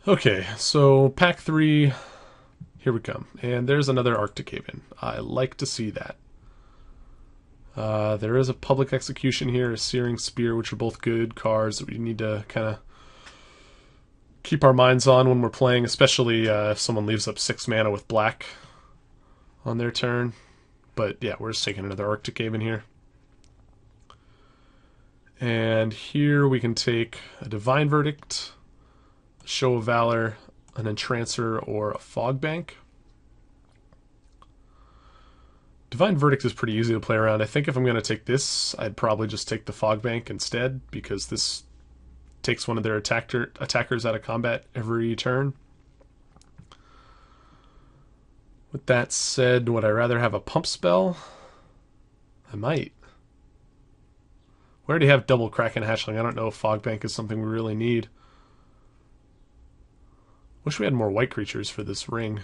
Okay, so pack 3, here we come. And there's another Arctic Haven. I like to see that. There is a Public Execution here, a Searing Spear, which are both good cards that we need to kind of keep our minds on when we're playing, especially if someone leaves up 6 mana with black on their turn. But yeah, we're just taking another Arctic Haven here. And here we can take a Divine Verdict, a Show of Valor, an Entrancer, or a Fog Bank. Divine Verdict is pretty easy to play around. I think if I'm going to take this, I'd probably just take the Fog Bank instead, because this takes one of their attackers out of combat every turn. With that said, would I rather have a Pump Spell? I might. We already have double Kraken Hatchling. I don't know if Fog Bank is something we really need. Wish we had more white creatures for this ring.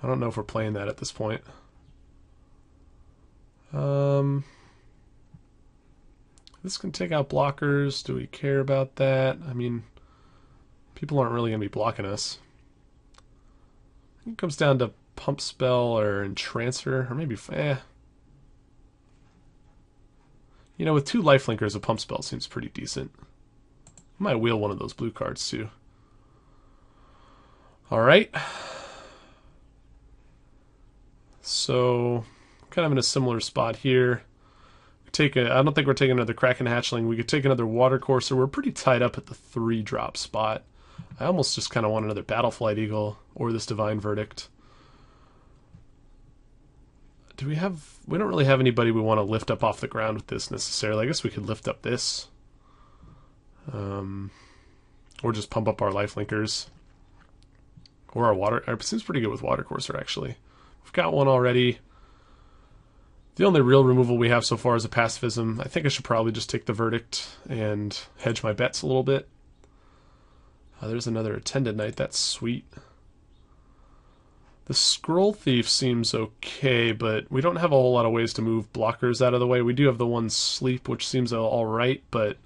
I don't know if we're playing that at this point. This can take out blockers. Do we care about that? I mean, people aren't really going to be blocking us. I think it comes down to Pump Spell or Entrancer, or maybe, You know, with 2 Lifelinkers, a Pump Spell seems pretty decent. I might wheel one of those blue cards, too. Alright. So, kind of in a similar spot here. I don't think we're taking another Kraken Hatchling. We could take another Watercourser. We're pretty tied up at the 3-drop spot. I almost just kind of want another Battleflight Eagle or this Divine Verdict. We don't really have anybody we want to lift up off the ground with this necessarily. I guess we could lift up this. Or just pump up our Lifelinkers. Or our Water... It seems pretty good with Watercourser, actually. We've got one already. The only real removal we have so far is a Pacifism. I think I should probably just take the Verdict and hedge my bets a little bit. There's another Attended Knight. That's sweet. The Scroll Thief seems okay, but we don't have a whole lot of ways to move blockers out of the way. We do have the one Sleep, which seems alright, but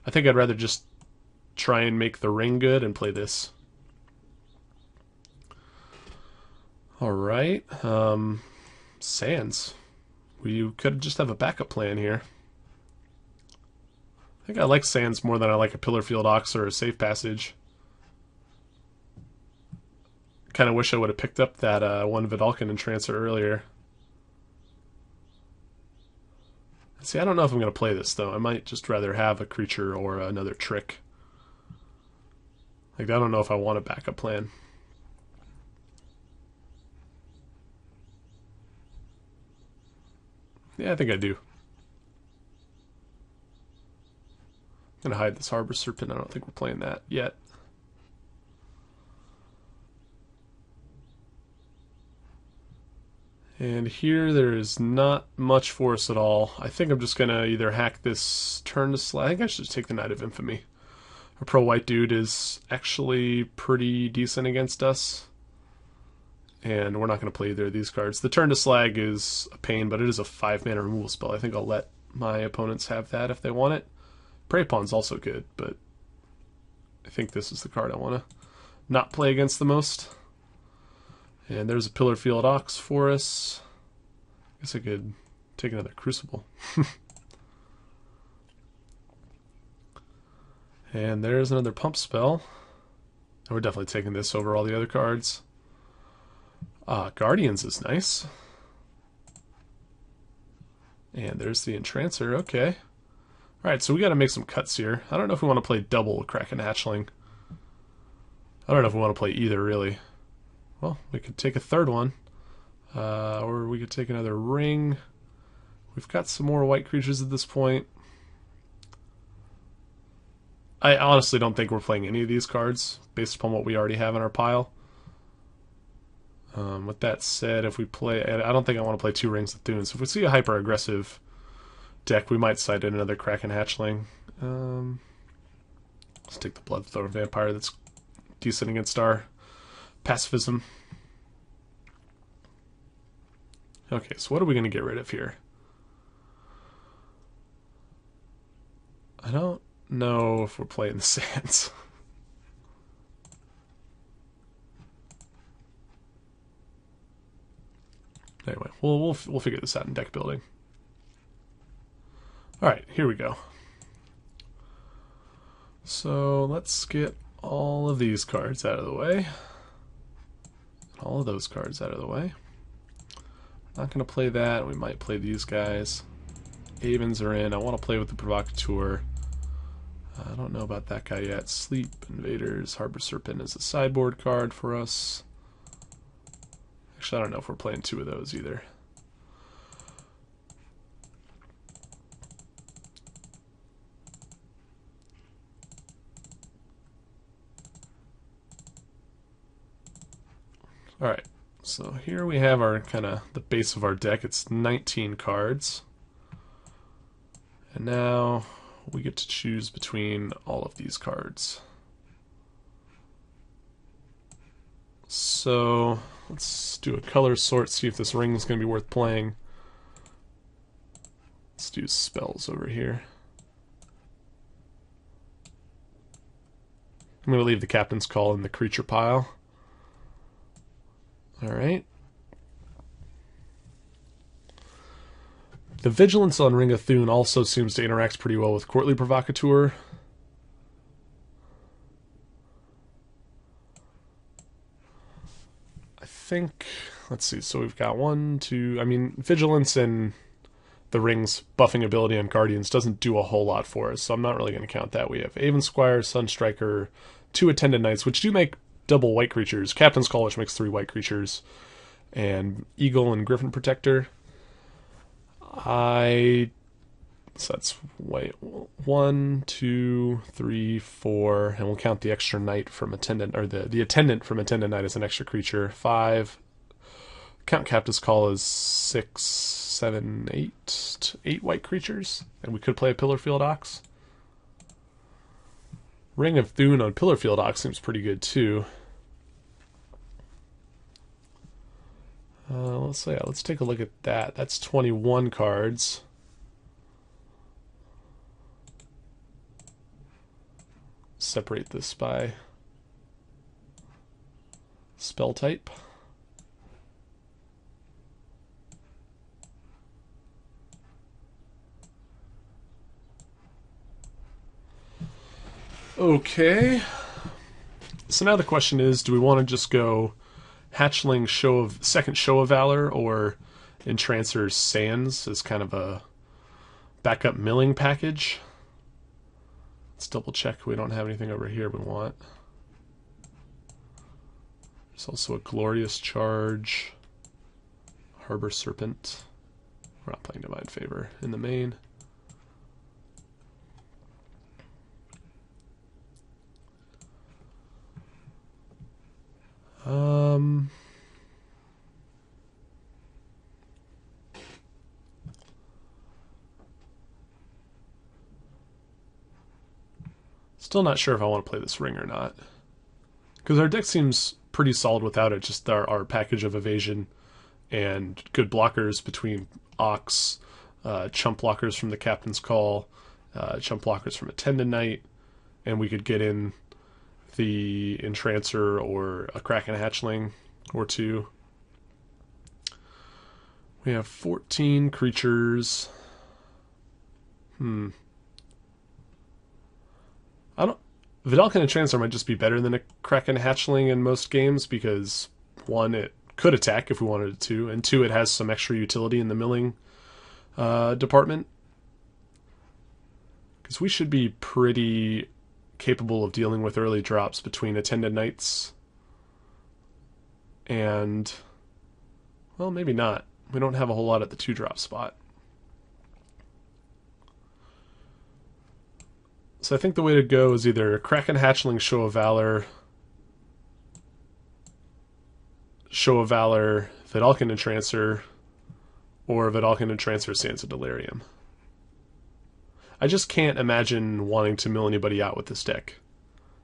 I think I'd rather just try and make the ring good and play this. Alright. Sands. We could just have a backup plan here. I think I like Sands more than I like a Pillarfield Ox or a Safe Passage. Kind of wish I would have picked up that one Vidalcan Entrancer earlier. See, I don't know if I'm going to play this, though. I might just rather have a creature or another trick. Like, I don't know if I want a backup plan. Yeah, I think I do. I'm going to hide this Harbor Serpent. I don't think we're playing that yet. And here there is not much for us at all. I think I'm just going to either hack this turn to slide. I think I should just take the Knight of Infamy. Our pro-white dude is actually pretty decent against us. And we're not going to play either of these cards. The Turn to Slag is a pain, but it is a 5-mana removal spell. I think I'll let my opponents have that if they want it. Prey Pawn's also good, but I think this is the card I want to not play against the most. And there's a Pillarfield Ox for us. I guess I could take another Crucible. And there's another Pump Spell. And we're definitely taking this over all the other cards. Guardians is nice. And there's the Entrancer. Okay. Alright, so we got to make some cuts here. I don't know if we want to play double Kraken Hatchling. I don't know if we want to play either, really. Well, we could take a third one. Or we could take another ring. We've got some more white creatures at this point. I honestly don't think we're playing any of these cards, based upon what we already have in our pile. With that said, if we play... I don't think I want to play 2 Rings of Thune, so if we see a hyper-aggressive deck, we might side in another Kraken Hatchling. Let's take the Bloodthorn Vampire that's decent against our Pacifism. Okay, so what are we going to get rid of here? I don't know if we're playing the Sands. Anyway, we'll figure this out in deck building. All right, here we go. So let's get all of these cards out of the way. All of those cards out of the way. Not going to play that. We might play these guys. Avens are in. I want to play with the Provocateur. I don't know about that guy yet. Sleep Invaders. Harbor Serpent is a sideboard card for us. Actually, I don't know if we're playing two of those either. Alright, so here we have our kind of the base of our deck. It's 19 cards. And now we get to choose between all of these cards. So let's do a color sort, see if this ring is going to be worth playing. Let's do spells over here. I'm going to leave the Captain's Call in the creature pile. Alright. The Vigilance on Ring of Thune also seems to interact pretty well with Courtly Provocateur. I think, let's see, so we've got one, two, I mean, Vigilance and the ring's buffing ability on Guardians doesn't do a whole lot for us, so I'm not really going to count that. We have Avensquire, Sunstriker, 2 Attendant Knights, which do make double white creatures, Captain's Call, which makes 3 white creatures, and Eagle and Griffin Protector. So that's, wait, 1, 2, 3, 4, and we'll count the extra knight from Attendant, or the Attendant from Attendant Knight as an extra creature. 5, count Captain's Call as 6, 7, 8 white creatures, and we could play a Pillarfield Ox. Ring of Thune on Pillarfield Ox seems pretty good too. Let's take a look at that. That's 21 cards. Separate this by spell type. Okay. So now the question is, do we want to just go Hatchling second Show of Valor, or Entrancer Sands as kind of a backup milling package? Let's double check we don't have anything over here we want. There's also a Glorious Charge, Harbor Serpent. We're not playing Divine Favor in the main. Still not sure if I want to play this ring or not, because our deck seems pretty solid without it. Just our package of evasion and good blockers between Ox, chump blockers from the Captain's Call, chump blockers from Attendant Knight, and we could get in the Entrancer or a Kraken Hatchling or 2. We have 14 creatures. Vidalcan Entrancer might just be better than a Kraken Hatchling in most games, because 1, it could attack if we wanted it to, and 2, it has some extra utility in the milling department. Because we should be pretty capable of dealing with early drops between Attendant Knights and, well, maybe not. We don't have a whole lot at the 2-drop spot. So I think the way to go is either Kraken Hatchling, Show of Valor, Vidalcan Entrancer, or Vidalcan Entrancer, Sands of Delirium. I just can't imagine wanting to mill anybody out with this deck.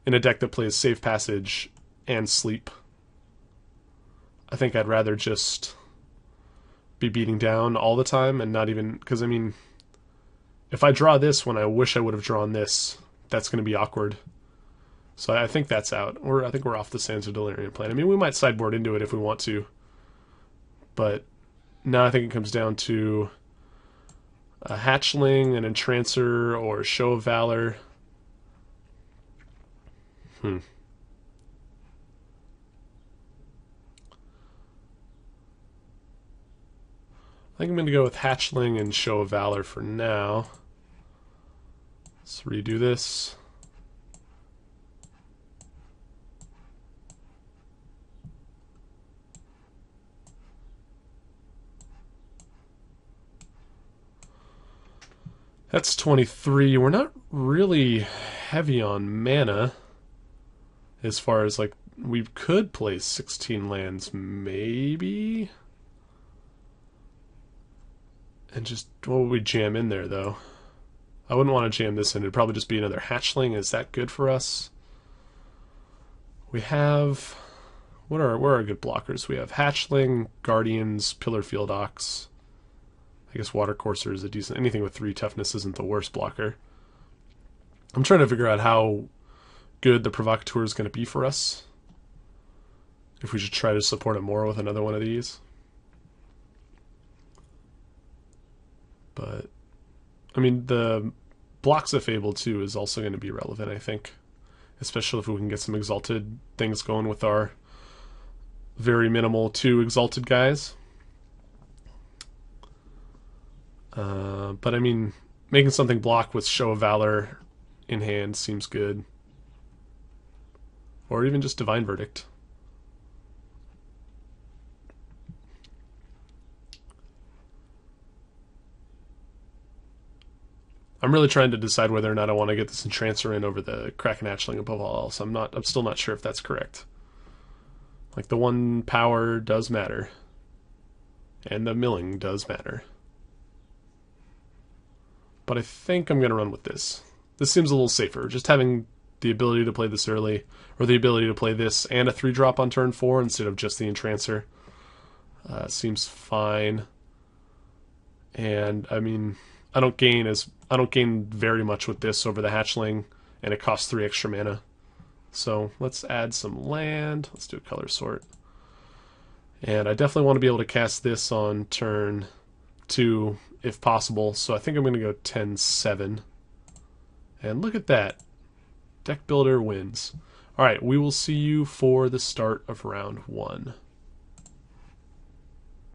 In a deck that plays Safe Passage and Sleep, I think I'd rather just be beating down all the time and not even... Because, I mean, if I draw this when I wish I would have drawn this, that's going to be awkward. So I think that's out. I think we're off the Sands of Delirium plan. I mean, we might sideboard into it if we want to, but now I think it comes down to a hatchling, an entrancer, or a show of valor. I think I'm going to go with hatchling and show of valor for now. Let's redo this. That's 23. We're not really heavy on mana as far as, like, we could play 16 lands, maybe? And just, what would we jam in there, though? I wouldn't want to jam this in. It'd probably just be another hatchling. Is that good for us? We have... where are our good blockers? We have hatchling, guardians, pillar field ox. I guess water courser is a decent... anything with 3 toughness isn't the worst blocker. I'm trying to figure out how good the provocateur is going to be for us. If we should try to support it more with another one of these. But, I mean, the blocks of Fable, too, is also going to be relevant, I think. Especially if we can get some exalted things going with our very minimal 2 exalted guys. But, I mean, making something block with Show of Valor in hand seems good. Or even just Divine Verdict. I'm really trying to decide whether or not I want to get this Entrancer in over the Kraken Hatchling above all else. I'm still not sure if that's correct. Like, the 1 power does matter. And the milling does matter. But I think I'm going to run with this. This seems a little safer. Just having the ability to play this early, or the ability to play this and a 3-drop on turn 4 instead of just the Entrancer, seems fine. And, I mean, I don't gain very much with this over the hatchling, and it costs 3 extra mana. So let's add some land. Let's do a color sort. And I definitely want to be able to cast this on turn 2 if possible. So I think I'm going to go 10-7. And look at that. Deck Builder wins. Alright, we will see you for the start of round 1.